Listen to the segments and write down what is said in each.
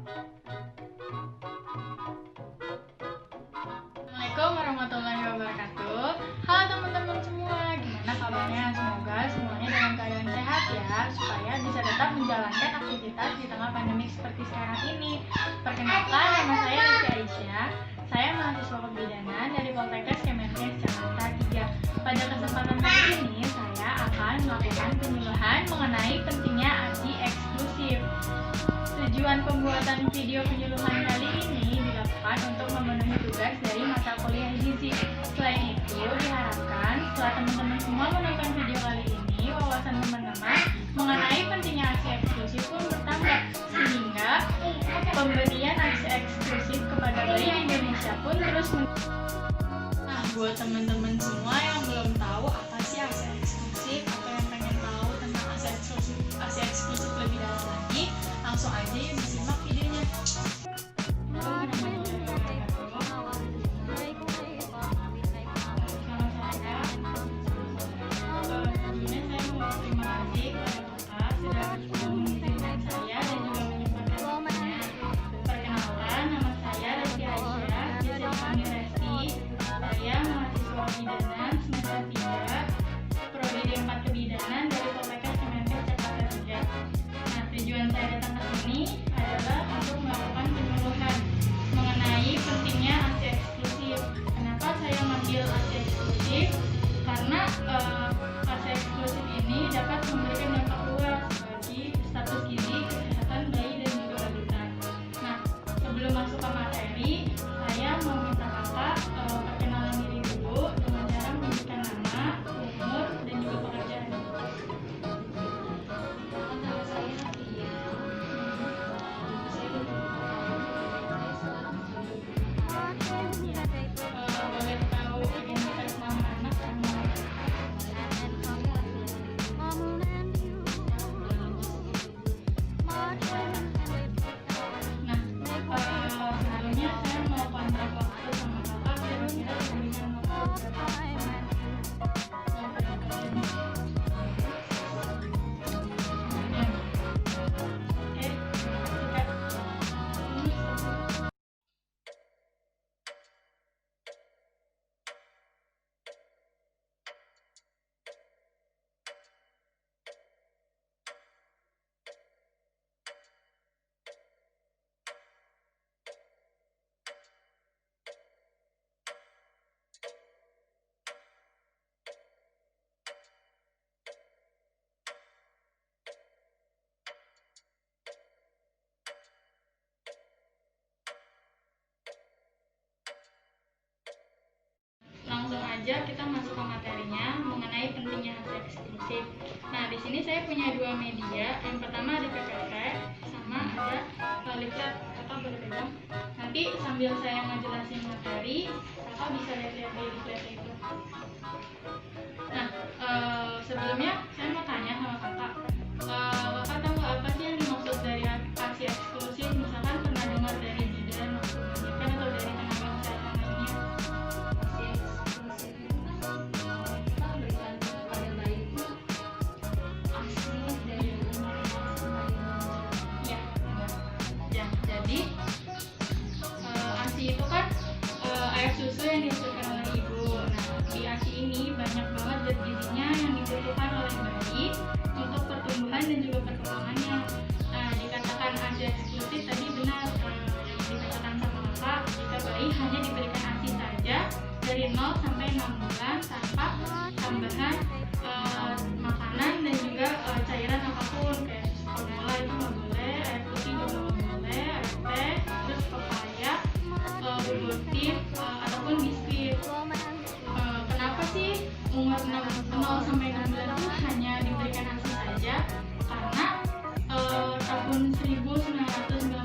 Assalamualaikum warahmatullahi wabarakatuh. Halo teman-teman semua, gimana kabarnya? Semoga semuanya dalam keadaan sehat ya, supaya bisa tetap menjalankan aktivitas di tengah pandemi seperti sekarang ini. Perkenalkan, nama saya Rizky Aisyah. Saya mahasiswa kebidanan dari Poltekkes Kemenkes Jakarta 3. Pada kesempatan kali ini, saya akan melakukan penyuluhan mengenai pentingnya ASI eksklusif. Tujuan pembuatan video penyuluhan kali ini dilakukan untuk memenuhi tugas dari mata kuliah gizi. Selain itu, diharapkan setelah teman-teman semua menonton video kali ini, wawasan teman-teman mengenai pentingnya ASI eksklusif pun bertambah, sehingga pemberian ASI eksklusif kepada bayi di Indonesia pun terus Nah, buat teman-teman semua yang belum tahu apa sih ASI eksklusif atau yang pengen tahu tentang ASI eksklusif lebih dalam lagi, langsung aja yuk disimak videonya. Tujuan saya datang ke sini adalah untuk melakukan penyuluhan mengenai pentingnya ASI eksklusif. Kenapa saya mengambil ASI eksklusif? Karena ASI eksklusif ini dapat memberikan dampak luas bagi status gizi, kesehatan bayi dan juga balita. Nah, sebelum masuk ke materi, saya meminta kakak perkenalan diri dulu dengan cara menyebutkan nama, umur, dan juga pekerjaan. Langsung aja kita masuk ke materinya mengenai pentingnya ASI eksklusif. Nah, di sini saya punya dua media. Yang pertama ada PPT, sama ada leaflet. Kakak boleh pegang. Nanti sambil saya ngejelasin materi, kakak bisa lihat-lihat di leaflet itu. Nah, sebelumnya saya mau tanya sama kakak. Kakak tahu apa sih yang dimaksud dari ASI eksklusif? Misalkan pernah dengar dari bidan waktu melahirkan atau dari tenaga kesehatan lainnya? ASI itu kan air susu yang dihasilkan oleh ibu. Nah, di ASI ini banyak banget zat gizinya yang dibutuhkan oleh bayi untuk pertumbuhan dan juga perkembangannya. Nah, dikatakan ASI eksklusif tadi benar yang dikatakan sama kakak, jika bayi hanya diberikan ASI saja dari 0 sampai 6 bulan tanpa tambahan makanan dan juga cairan apapun kayak formula itu nggak boleh, air putih juga nggak boleh, air teh, terus papaya, bubur tip ataupun biskuit. Kenapa sih umur 0 sampai 6 bulan itu hanya diberikan ASI saja? Karena tahun 1999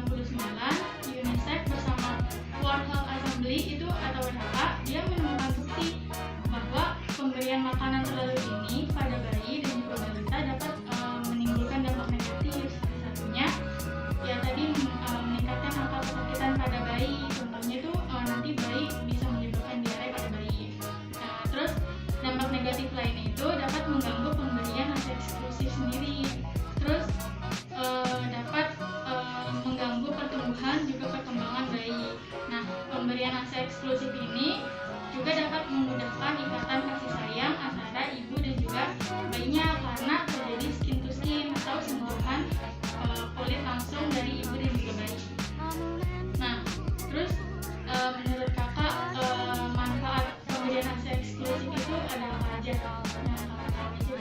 pertumbuhan juga perkembangan bayi. Nah, pemberian ASI eksklusif ini juga dapat memudahkan ikatan kasih sayang antara ibu dan juga bayinya karena terjadi skin to skin atau sentuhan kulit langsung dari ibu dan juga bayi. Nah, terus menurut kakak manfaat pemberian ASI eksklusif itu ada apa aja? Nah, kakak tahu aja.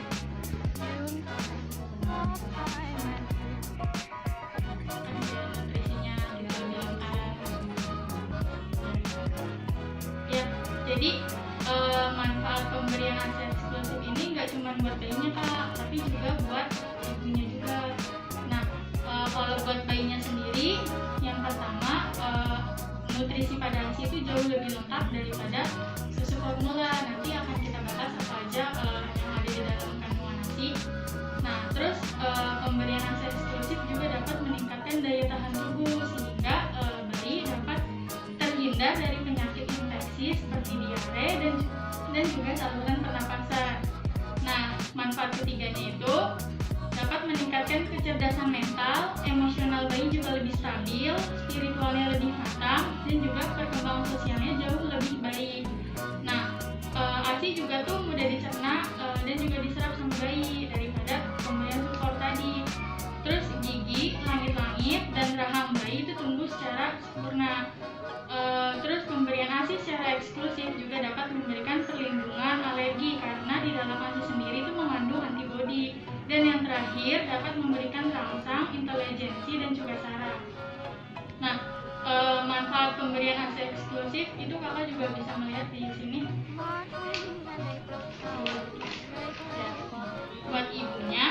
Nutrisinya gitu ya. Jadi manfaat pemberian ASI eksklusif ini nggak cuma buat bayinya kak, tapi juga buat ibunya juga. Nah, kalau buat bayinya sendiri, yang pertama nutrisi pada ASI itu jauh lebih lengkap daripada susu formula. Nanti akan kita bahas apa aja yang ada di dalam kandungan ASI. Nah, terus pemberian ASI eksklusif juga dapat meningkatkan daya tahan tubuh sehingga bayi dapat terhindar dari penyakit infeksi seperti diare dan juga saluran pernapasan. Nah, manfaat ketiganya itu dapat meningkatkan kecerdasan mental, emosional bayi juga lebih stabil, spiritualnya lebih matang, dan juga perkembangan sosialnya jauh lebih baik. Nah, ASI juga tuh mudah dicerna dan juga diserap sama bayi daripada pemberian supor tadi. Terus gigi, langit-langit, dan rahang bayi itu tumbuh secara sempurna. Terus pemberian ASI secara eksklusif juga dapat memberikan perlindungan alergi karena di dalam ASI sendiri itu mengandung antibodi. Dan yang terakhir dapat memberikan rangsang, intelijensi, dan juga saraf. Nah, manfaat pemberian ASI eksklusif itu kakak juga bisa melihat di sini. Buat ibunya,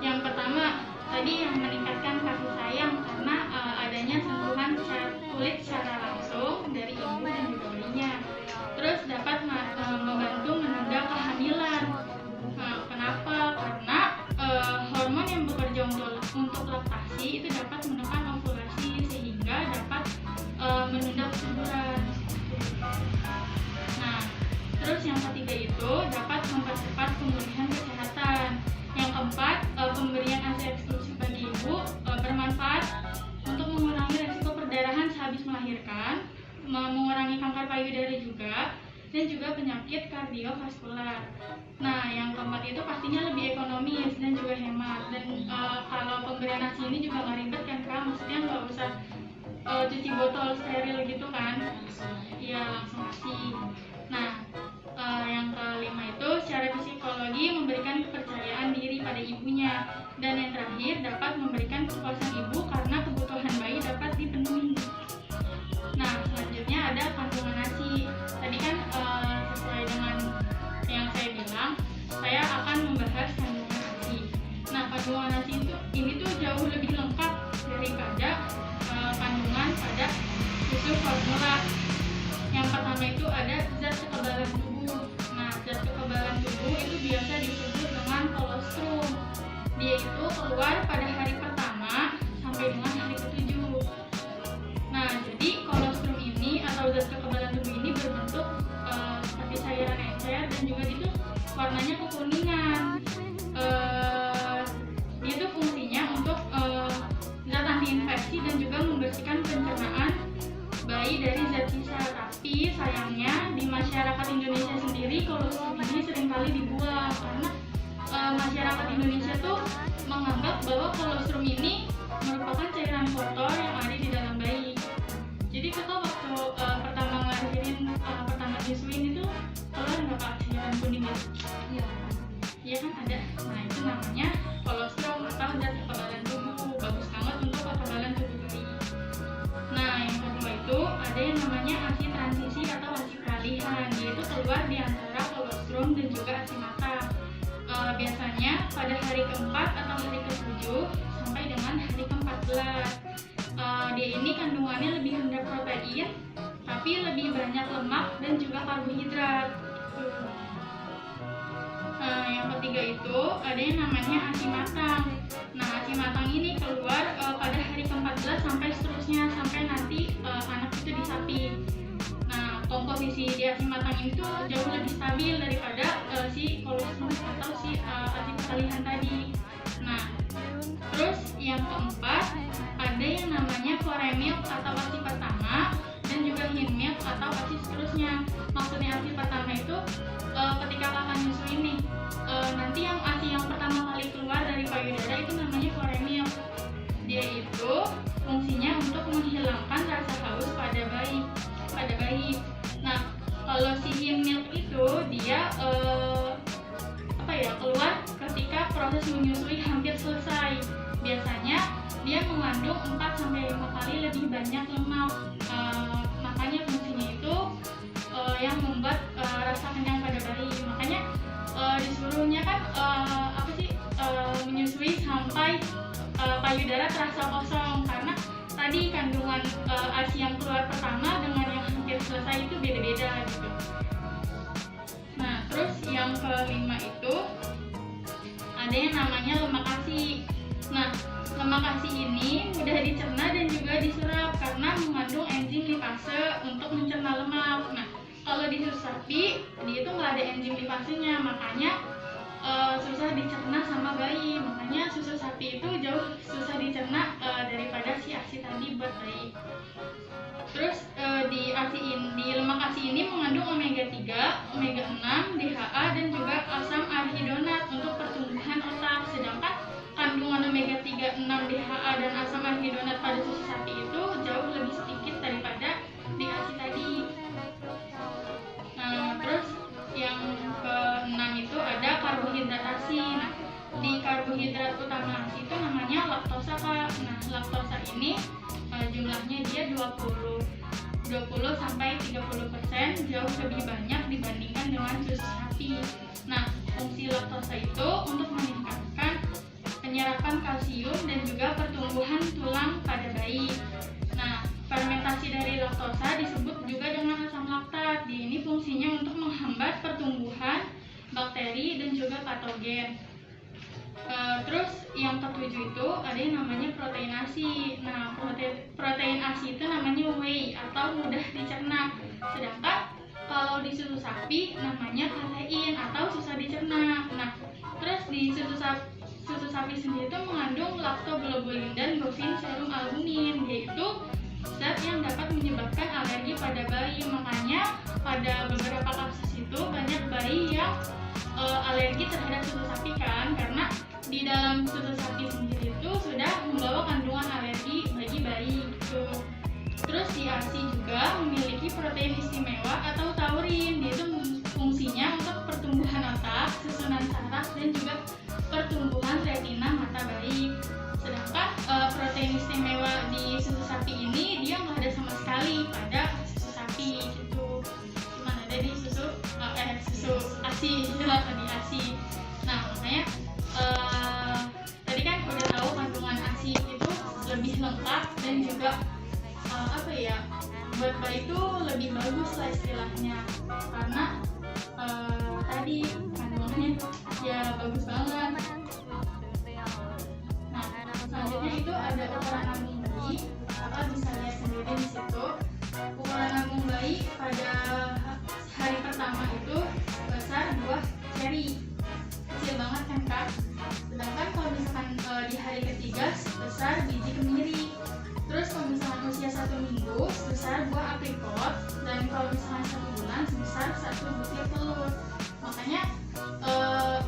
yang pertama tadi yang meningkatkan kasih sayang karena adanya sentuhan kulit secara langsung dari ibu dan juga bayinya. Terus dapat membantu menunda kehamilan. Kenapa? Karena hormon yang bekerja untuk laktasi itu dapat menekan ovulasi sehingga dapat menunda kesuburan. Nah, terus yang ketiga itu dapat mempercepat pemulihan kesehatan. Yang keempat, pemberian ASI eksklusif bagi ibu bermanfaat untuk mengurangi resiko perdarahan sehabis melahirkan, mengurangi kanker payudara juga, dan juga penyakit kardiovaskular. Nah, yang keempat itu pastinya lebih ekonomis dan juga hemat. Dan kalau pemberian ASI ini juga nggak ribet kan kak, maksudnya nggak usah cuci botol steril gitu kan? Iya, langsung ASI. Nah, yang kelima itu secara psikologi memberikan kepercayaan diri pada ibunya. Dan yang terakhir dapat memberikan kepuasan ibu karena kebutuhan bayi dapat dipenuhi. Nah, selanjutnya ada kandungan ASI. Tadi kan sesuai dengan yang saya bilang, saya akan membahas kandungan ASI. Nah, kandungan ASI ini tuh jauh lebih lengkap daripada kandungan pada susu formula. Yang pertama itu ada zat kekebalan tubuh. Nah, zat kekebalan tubuh itu biasa disebut dengan kolostrum. Dia itu keluar pada hari pertama sampai dengan hari ke-7. Nah, jadi kolostrum ini atau zat kekebalan tubuh ini berbentuk seperti cairan encer dan juga itu warnanya kekuningan. Dia itu fungsinya untuk zat antiinfeksi dan juga membersihkan pencernaan bayi dari zat sisa. Tapi sayangnya di masyarakat Indonesia sendiri kolostrum ini seringkali dibuang karena masyarakat Indonesia tuh menganggap bahwa kolostrum ini merupakan cairan kotor yang ada di dalam bayi. Jadi kakak waktu pertama ngelahirin, pertama nyusuin itu keluar nggak kak cairan kuning ya? Iya kan ada. Nah, itu namanya kolostrum atau zat kekebalan tubuh. Bagus banget untuk kekebalan tubuh bayi. Nah, yang kedua itu ada yang namanya ASI transisi atau ASI peralihan. Yaitu keluar di antara kolostrum dan juga ASI matang. Biasanya pada hari keempat atau hari ke-7 sampai dengan hari ke-14. Dia ini kandungannya lebih rendah protein, tapi lebih banyak lemak dan juga karbohidrat. Yang ketiga itu ada yang namanya ASI matang. Nah, ASI matang ini keluar pada hari ke-14 sampai seterusnya sampai nanti anak itu disapin. Nah, komposisi di ASI matang itu jauh lebih stabil daripada si kolostrum atau si ASI peralihan tadi. Nah, terus yang keempat ada yang namanya fore milk atau ASI pertama dan juga hind milk atau ASI seterusnya. Maksudnya ASI pertama itu ketika kakak nyusuin nih, nanti yang ASI yang pertama kali keluar dari payudara itu namanya fore milk. Dia itu fungsinya untuk menghilangkan rasa haus pada bayi. Nah, kalau si hind milk itu dia keluar ketika proses menyusui hampir selesai. Biasanya dia mengandung 4-5 kali lebih banyak lemak. Makanya fungsinya itu yang membuat rasa kenyang pada bayi. Makanya disuruhnya kan menyusui sampai payudara terasa kosong, karena tadi kandungan ASI yang keluar pertama dengan yang hampir selesai itu beda-beda gitu. Nah, terus yang kelima itu ada yang namanya lemak ASI. Nah, lemak ASI ini mudah dicerna dan juga diserap karena mengandung enzim lipase untuk mencerna lemak. Nah, kalau di susu sapi dia itu nggak ada enzim lipasenya, makanya susah dicerna sama bayi. Makanya susu sapi itu jauh susah dicerna daripada si ASI tadi buat bayi. Terus di lemak ASI ini mengandung omega 3, omega 6, DHA dan juga asam arhidonat untuk pertumbuhan otak. Sedangkan kandungan omega 3, 6, DHA dan asam arhidonat pada susu sapi itu jauh lebih sedikit daripada di ASI tadi. Nah, terus yang ke-6 itu ada karbohidrat ASI. Nah, di karbohidrat utama ASI itu namanya laktosa, Kak. Nah, laktosa ini jumlahnya dia 20-30% jauh lebih banyak dibandingkan dengan susu sapi. Nah, fungsi laktosa itu untuk meningkatkan penyerapan kalsium dan juga pertumbuhan tulang pada bayi. Nah, fermentasi dari laktosa disebut juga dengan asam laktat. Ini fungsinya untuk menghambat pertumbuhan bakteri dan juga patogen. Terus yang ketujuh itu ada yang namanya protein ASI. Nah, protein ASI itu namanya whey atau mudah dicerna. Sedangkan kalau di susu sapi namanya kasein atau susah dicerna. Nah, terus di susu sapi sendiri itu mengandung lactoglobulin dan bovin serum albumin, yaitu zat yang dapat menyebabkan alergi pada bayi. Makanya pada beberapa kasus itu banyak bayi yang alergi terhadap susu sapi kan, karena di dalam susu sapi sendiri itu sudah membawa kandungan alergi bagi bayi gitu. Terus di ASI juga memiliki protein istimewa atau taurin. Dia itu fungsinya untuk pertumbuhan otak, susunan saraf dan juga pertumbuhan retina mata bayi. Sedangkan protein istimewa di susu sapi ini dia nggak ada sama sekali pada susu sapi gitu. Cuma ada di susu ASI, di ASI. Nah, makanya tadi kan udah tahu kandungan ASI itu lebih lengkap dan juga buat bayi itu lebih bagus lah istilahnya, karena tadi kandungannya ya bagus banget. Nah, selanjutnya itu ada ukuran lambung bayi. Kakak bisa lihat sendiri di situ. Ukuran lambung bayi pada hari pertama itu sebesar buah ceri, kecil banget kan Kak. Sedangkan kalau misalkan di hari ketiga sebesar biji kemiri. Terus kalau misalkan usia 1 minggu sebesar buah aprikot, dan kalau misalkan 1 bulan sebesar 1 butir telur. Makanya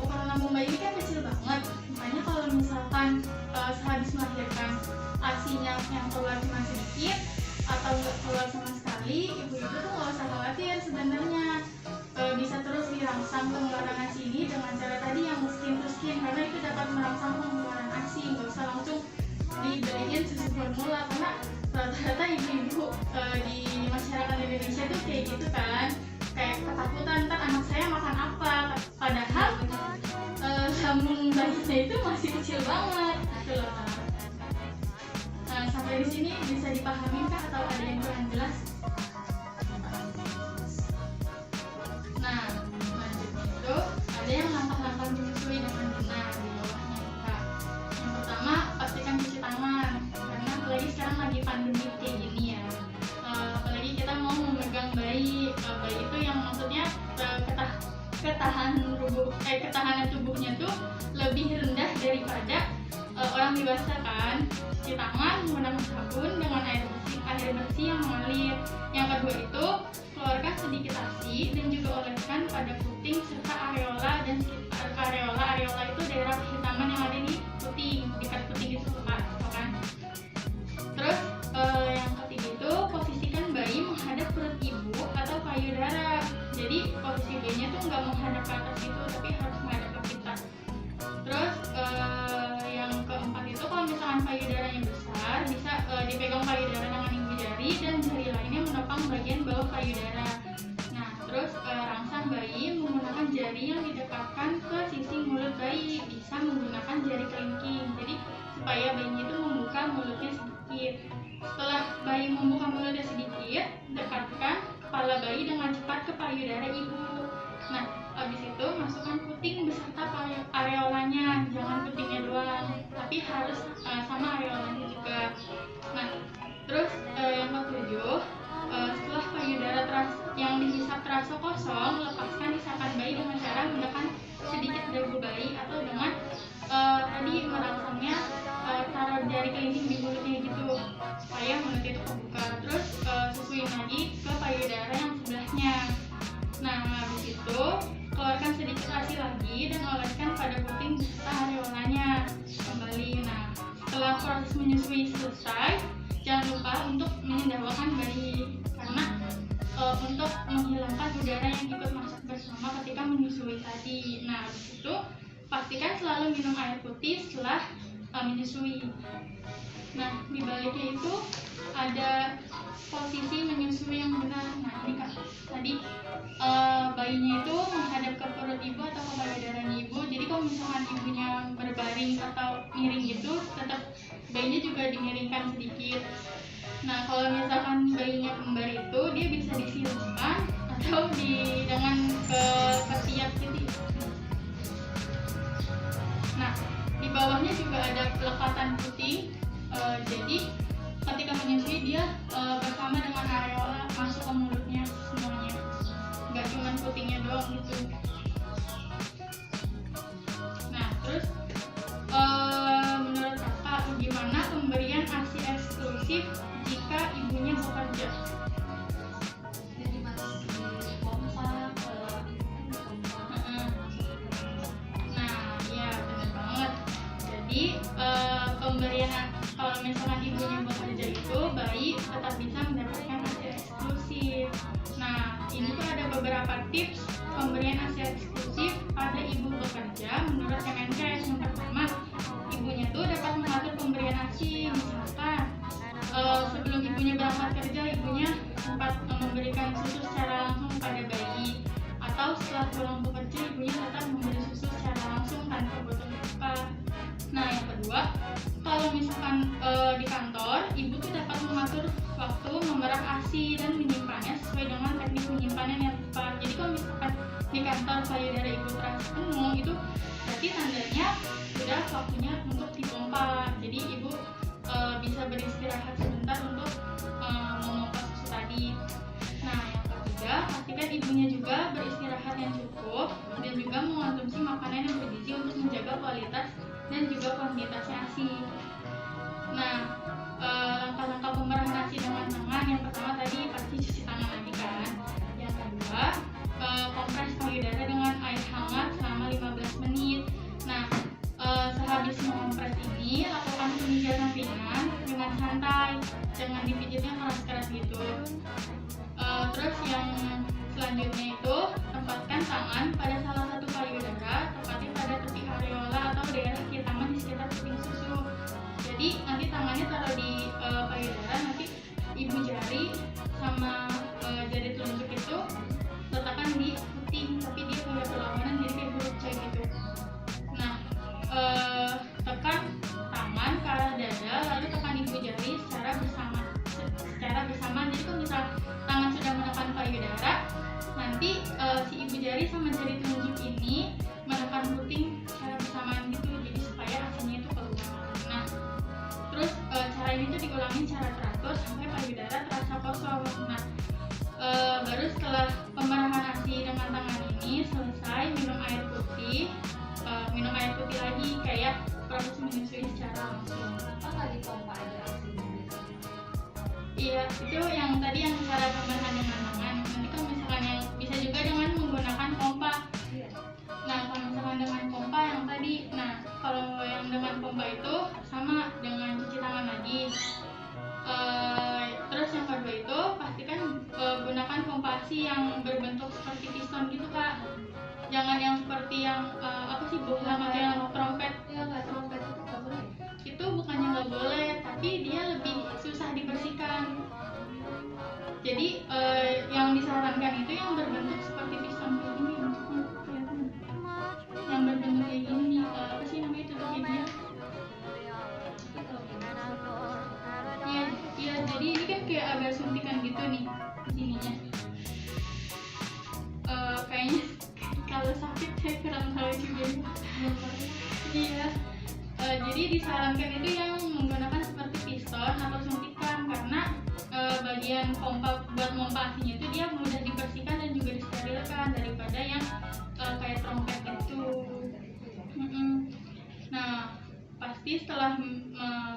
ukuran lambung bayi ini kan kecil banget. Makanya kalau misalkan sehabis melahirkan ASI-nya yang keluar cuma sedikit atau nggak keluar sama sekali, ibu-ibu tuh nggak usah khawatir sebenarnya. Bisa terus dirangsang pengeluaran ASI ini dengan cara tadi yang skin to skin, karena itu dapat merangsang pengeluaran ASI. Nggak usah langsung dibeliin susu formula, karena rata-rata ibu-ibu di masyarakat Indonesia tuh kayak gitu kan, kayak ketakutan ntar anak saya makan apa, padahal lambung bayinya itu masih kecil banget gitu loh. Sampai di sini bisa dipahami Kak atau ada yang kurang jelas? Nah, lanjutnya itu ada yang langkah-langkah menyusui dengan benar di bawahnya Kak. Yang pertama, pastikan cuci tangan, karena apalagi sekarang lagi pandemi kayak gini ya. Apalagi kita mau memegang bayi itu yang maksudnya ketahanan tubuhnya tuh lebih rendah daripada orang dewasa kan. Cuci tangan menggunakan sabun dengan air bersih yang mengalir. Yang kedua itu, keluarkan sedikit ASI dan juga oleskan pada puting serta areola dan sekitar areola. Areola itu daerah kehitaman yang ada di puting, dekat puting itu kan. Terus yang ketiga itu, posisikan bayi menghadap perut ibu atau payudara. Jadi posisi bayinya tuh nggak menghadap ke atas itu, tapi harus menghadap ke kita. Terus yang keempat itu, kalau misalkan payudaranya besar, bisa dipegang payudara dengan ibu jari dan jari lainnya menopang bagian bawah payudara. Nah, terus rangsang bayi menggunakan jari yang didekatkan ke sisi mulut bayi, bisa menggunakan jari kelingking. Jadi supaya bayinya itu membuka mulutnya sedikit. Setelah bayi membuka mulutnya sedikit, dekatkan kepala bayi dengan cepat ke payudara ibu. Nah, habis itu masukkan puting beserta areolanya, jangan putingnya doang, tapi harus sama areolanya juga. Nah, terus yang ketujuh, setelah payudara yang dihisap terasa kosong, lepaskan isapan bayi dengan cara menekan sedikit dagu bayi atau dengan tadi merangsangnya taruh jari kelingking di mulutnya gitu, supaya mulut itu kebuka. Terus susuin lagi ke payudara yang sebelahnya. Nah, habis itu keluarkan sedikit ASI lagi dan oleskan pada puting beserta areolanya kembali. Nah, setelah proses menyusui selesai, jangan lupa untuk menyendawakan bayi karena untuk menghilangkan udara yang ikut masuk bersama ketika menyusui tadi. Nah, habis itu pastikan selalu minum air putih setelah menyusui. Nah, di baliknya itu ada posisi menyusui yang benar. Nah, ini Kak, tadi bayinya itu menghadap ke perut ibu atau ke payudaranya ibu. Jadi kalau misalkan ibunya berbaring atau miring gitu, tetap bayinya juga dimiringkan sedikit. Nah, kalau misalkan bayinya kembar itu, dia bisa disiramkan atau dengan ke ketiak gitu. Nah, di bawahnya juga ada pelekatan putih. Jadi ketika menyusui dia bersama dengan areola masuk ke mulutnya semuanya, nggak cuma putingnya doang gitu. Nah, terus menurut kakak gimana pemberian ASI eksklusif jika ibunya bekerja? Jadi masih kompak. Nah, iya benar banget. Jadi pemberian kalau misalkan ibunya bekerja itu, bayi tetap bisa mendapatkan ASI eksklusif. Nah, ini tuh ada beberapa tips pemberian ASI eksklusif pada ibu bekerja menurut Kemenkes. Yang pertama, ibunya tuh dapat mengatur pemberian ASI. Misalkan sebelum ibunya berangkat kerja, ibunya sempat memberikan susu secara langsung pada bayi, atau setelah pulang bekerja, ibunya tetap memberi susu secara langsung tanpa botol buka. Nah, yang kedua, kalau misalkan di kantor, ibu tuh dapat mengatur waktu memerah ASI dan menyimpannya sesuai dengan teknik penyimpanan yang tepat. Jadi kalau misalkan di kantor payudara ibu terasa penuh, itu berarti tandanya sudah waktunya untuk dipompa. Jadi ibu bisa beristirahat sebentar untuk memompa susu tadi. Nah, yang ketiga, pastikan ibunya juga beristirahat yang cukup dan juga mengonsumsi makanan yang bergizi untuk menjaga kualitas dan juga kuantitasnya ASI. Nah, langkah-langkah pemerahan ASI dengan tangan, yang pertama tadi pasti cuci tangan lagi kan. Yang kedua, kompres payudara dengan air hangat selama 15 menit. Nah, sehabis mengompres ini, lakukan pemijatan ringan dengan santai, jangan dipijitnya keras-keras gitu. Terus yang selanjutnya itu, tempatkan tangan pada salah satu payudara, tepatnya pada tepi areola atau daerah kehitaman di sekitar puting susu. Jadi nanti tangannya taruh di payudara, nanti ibu jari sama jari telunjuk itu letakkan di puting, tapi dia punya perlawanan jadi kayak huruf C gitu. Nah, tekan tangan ke arah dada, lalu tekan ibu jari secara bersama. Jadi kalau misal tangan sudah menekan payudara, nanti si ibu jari sama jari telunjuk ini Iya, itu yang tadi yang cara pembersihan dengan tangan. Nanti kalau misalkan yang bisa juga dengan menggunakan pompa. Nah, kalau misalkan dengan pompa yang tadi, nah kalau yang dengan pompa itu sama dengan cuci tangan lagi. Terus yang kedua itu pastikan gunakan pompa asi yang berbentuk seperti piston gitu kak. Jangan yang seperti yang apa sih bohlam atau yang trompet. Ya nggak, trompet itu nggak boleh. Itu bukannya nggak boleh, tapi dia lebih susah dibersihkan. Jadi yang disarankan itu yang berbentuk seperti piston kayak gini, maksudnya kelihatan. Yang berbentuk kayak gini nih, apa sih namanya tutupnya dia? Tapi kalau gimana? Iya, iya. Jadi ini kan kayak agak suntikan gitu nih sininya. Kayaknya kalau sakit saya kurang tahu juga. Iya. Jadi disarankan itu yang menggunakan seperti piston atau suntikan karena bagian pompa buat pompa asinya itu dia mudah dibersihkan dan juga disterilkan daripada yang kayak trompet itu. Nah, pasti setelah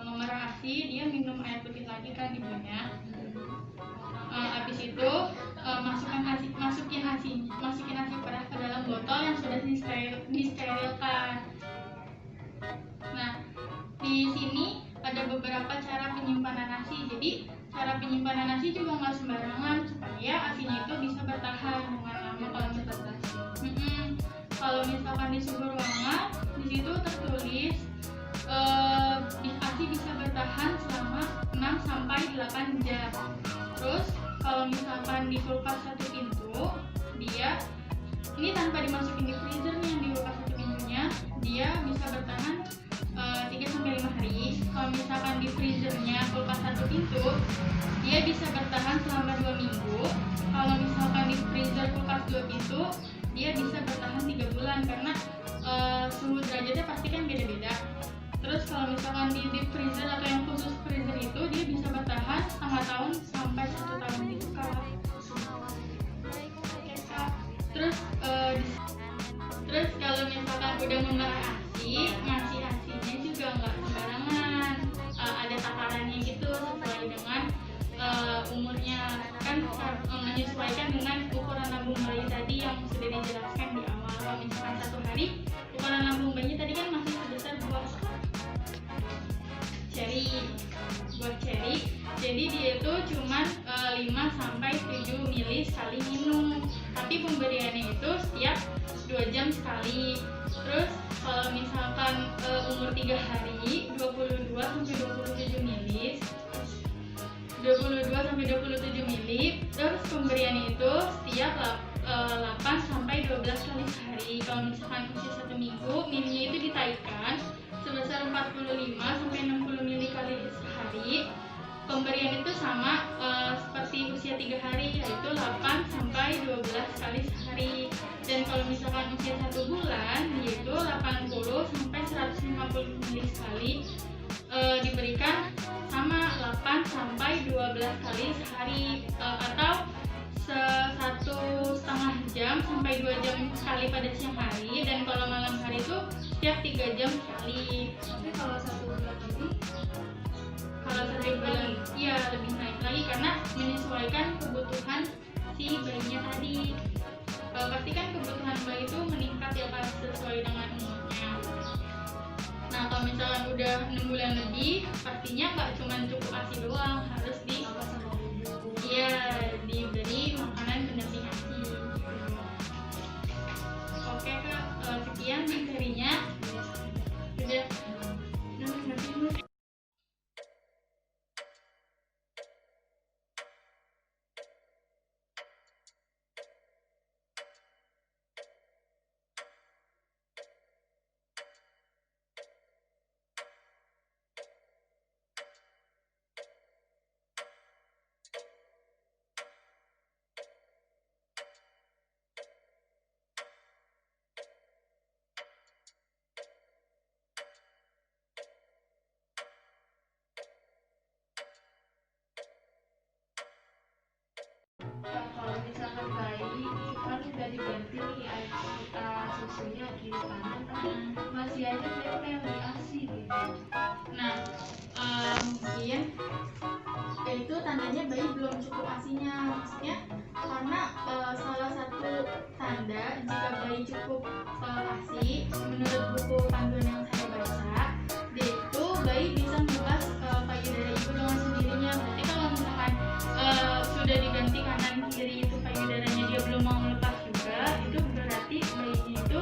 memerah asi dia minum air putih lagi kan ibunya. Habis itu masukin asi perah ke dalam botol yang sudah disterilkan. Nah, di sini ada beberapa cara penyimpanan asi. Jadi cara penyimpanan asi juga nggak sembarangan supaya asinya itu bisa bertahan dengan lama. Kalau misalkan di suhu ruangan, di situ tertulis asi bisa bertahan selama 6 sampai 8 jam. Terus kalau misalkan di kulkas satu pintu, dia ini tanpa dimasukin di freezer nih, yang di kulkas satu pintunya dia bisa bertahan 3 sampai 5 hari. Kalau misalkan di freezernya kulkas satu pintu, dia bisa bertahan selama 2 minggu. Kalau misalkan di freezer kulkas 2 pintu, dia bisa bertahan 3 bulan karena suhu derajatnya pasti kan beda-beda. Terus kalau misalkan di deep freezer atau yang khusus freezer itu dia bisa bertahan setengah tahun sampai 1 tahun gitu kak. Oke kak. Terus kalau misalkan udah memerah asi, ngasih asinya juga nggak sembarangan. Ada takarannya gitu sesuai dengan umurnya, kan menyesuaikan dengan ukuran lambung bayi tadi yang sudah dijelaskan di awal. Kalau misalkan 1 hari ukuran lambung bayi tadi kan masih sebesar buah cherry, jadi dia itu cuma 5 sampai 7 ml sekali minum, tapi pemberiannya itu setiap 2 jam sekali. Terus kalau misalkan umur 3 hari 22 sampai 27 ml, 22 sampai 27 ml. Terus pemberiannya itu setiap 8 sampai 12 kali sehari. Kalau misalkan usia 1 minggu, minumnya itu ditaikan sebesar 45 sampai 60 ml kali sehari. Pemberian itu sama seperti usia 3 hari, yaitu 8 sampai 12 kali sehari. Dan kalau misalkan usia 1 bulan, yaitu 80 sampai 150 ml sekali diberikan sama 8 sampai 12 kali sehari, atau 1,5 jam sampai 2 jam sekali pada siang hari, dan kalau malam hari itu setiap 3 jam sekali. Tapi kalau 1 bulan ini, kalau 1 bulan ya lebih naik lagi karena menyesuaikan kebutuhan si bayinya tadi. Pasti kan kebutuhan bayi itu meningkat ya pas sesuai dengan umurnya. Nah kalau misalkan udah 6 bulan lebih, pastinya nggak cuma cukup asi doang, harus diberi makanan pendamping asi. Oke kak, sekian materinya. Udah. nah, kalau misalkan bayi kan udah diganti nih air susunya kiri kanan, tapi masih aja dia pengen beli asi gitu. Nah, mungkin itu tandanya bayi belum cukup asinya. Maksudnya karena salah satu tanda jika bayi cukup asi, menurut buku panduan yang saya baca, dia itu bayi bisa melepas payudara ibu dengan sendirinya. Berarti kalau misalkan sudah diganti kanan kiri itu payudaranya dia belum mau melepas juga, itu berarti bayinya itu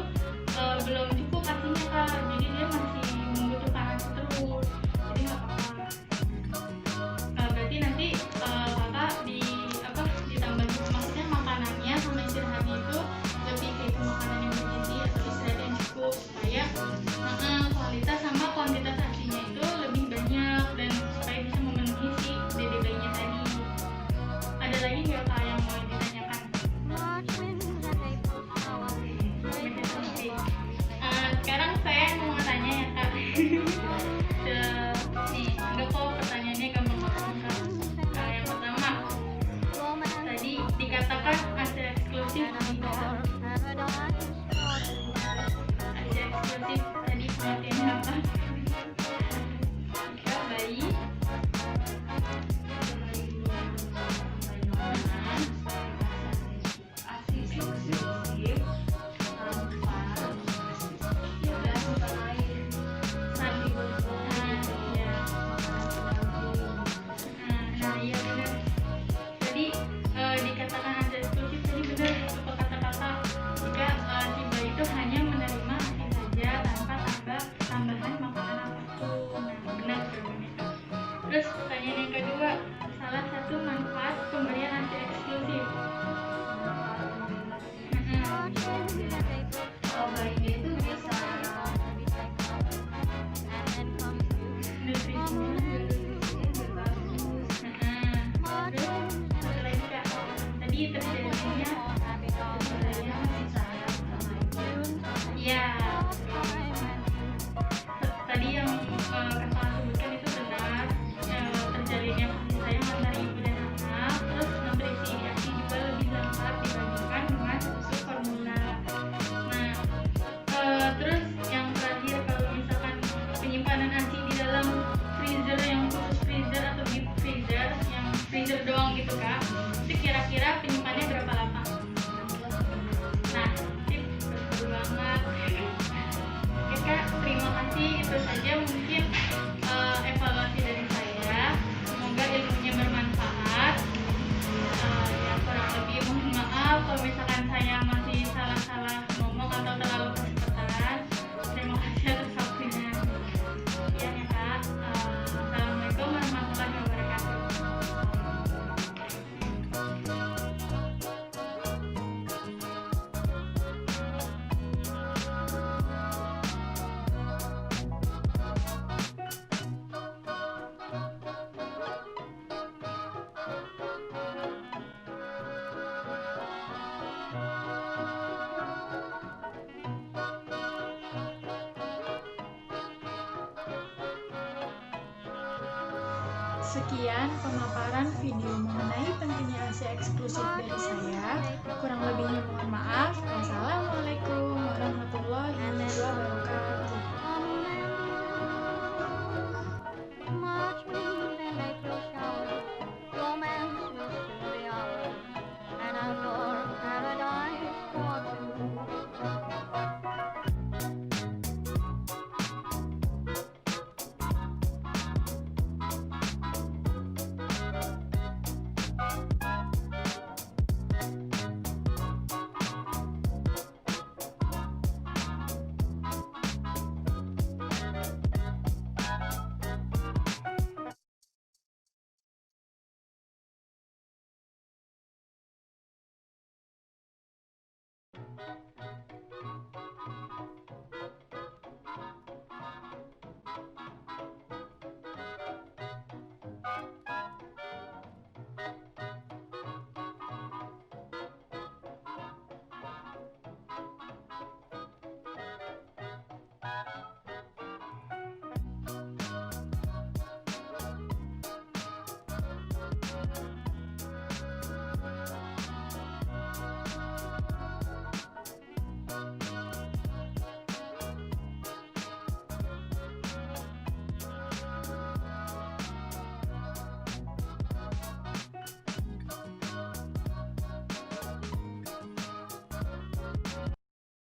belum cukup asinya kak. Jadi dia masih membutuhkan asi terus. Jadi nggak apa-apa. Berarti nanti kakak ditambah maksudnya makanannya sama istirahatnya itu lebih kayak ke makanan yang bergizi atau istirahat yang cukup supaya kualitas sama kuantitas asinya itu lebih banyak dan supaya bisa memenuhi si dede bayinya tadi. Ada lagi nggak kak yang mau ditanyakan? Sekarang saya mau tanya ya kak. Nih, enggak kok pertanyaannya gampang-gampang kak. Yang pertama, tadi dikatakan Asia eksklusif tidak. Asia eksklusif tadi pengertiannya apa? Jika bayi nah iya benar. Tadi dikatakan ada eksklusif tadi benar apa kata kakak, jika si bayi itu hanya menerima asi saja tanpa tambahan makanan apapun. Nah benar jawabannya. Terus pertanyaan yang kedua, salah satu manfaat pemberian asi eksklusif. Kalau bayinya itu bisa Nutrisinya bagus, terus satu lagi kak, tadi terjadinya bayinya masih sayang sama ibu. ya tadi yang kakak sebutkan itu benar, terjalinnya kasih sayang antara ibu dan anak, terus nutrisi asi juga lebih lengkap dibandingkan dengan susu formula. Nah terus yang terakhir, kalau misalkan penyimpanan asi di dalam freezer yang khusus freezer atau deep freezer yang freezer doang gitu kak, itu kira-kira penyimpanannya berapa lama? Nah tip betul banget. Oke kak, terima kasih, itu saja mungkin evaluasi dari saya. Semoga ilmunya bermanfaat. Ya kurang lebih mohon maaf kalau misalkan saya masih salah-salah ngomong atau terlalu kecepatan. Terima kasih atas waktunya. Sekian ya kak. Assalamualaikum warahmatullahi wabarakatuh. Sekian pemaparan video mengenai pentingnya asi eksklusif dari saya. Kurang lebihnya mohon maaf. Wassalamualaikum warahmatullahi wabarakatuh. March wind and April shower, romance will soon be ours, an outdoor paradise for two.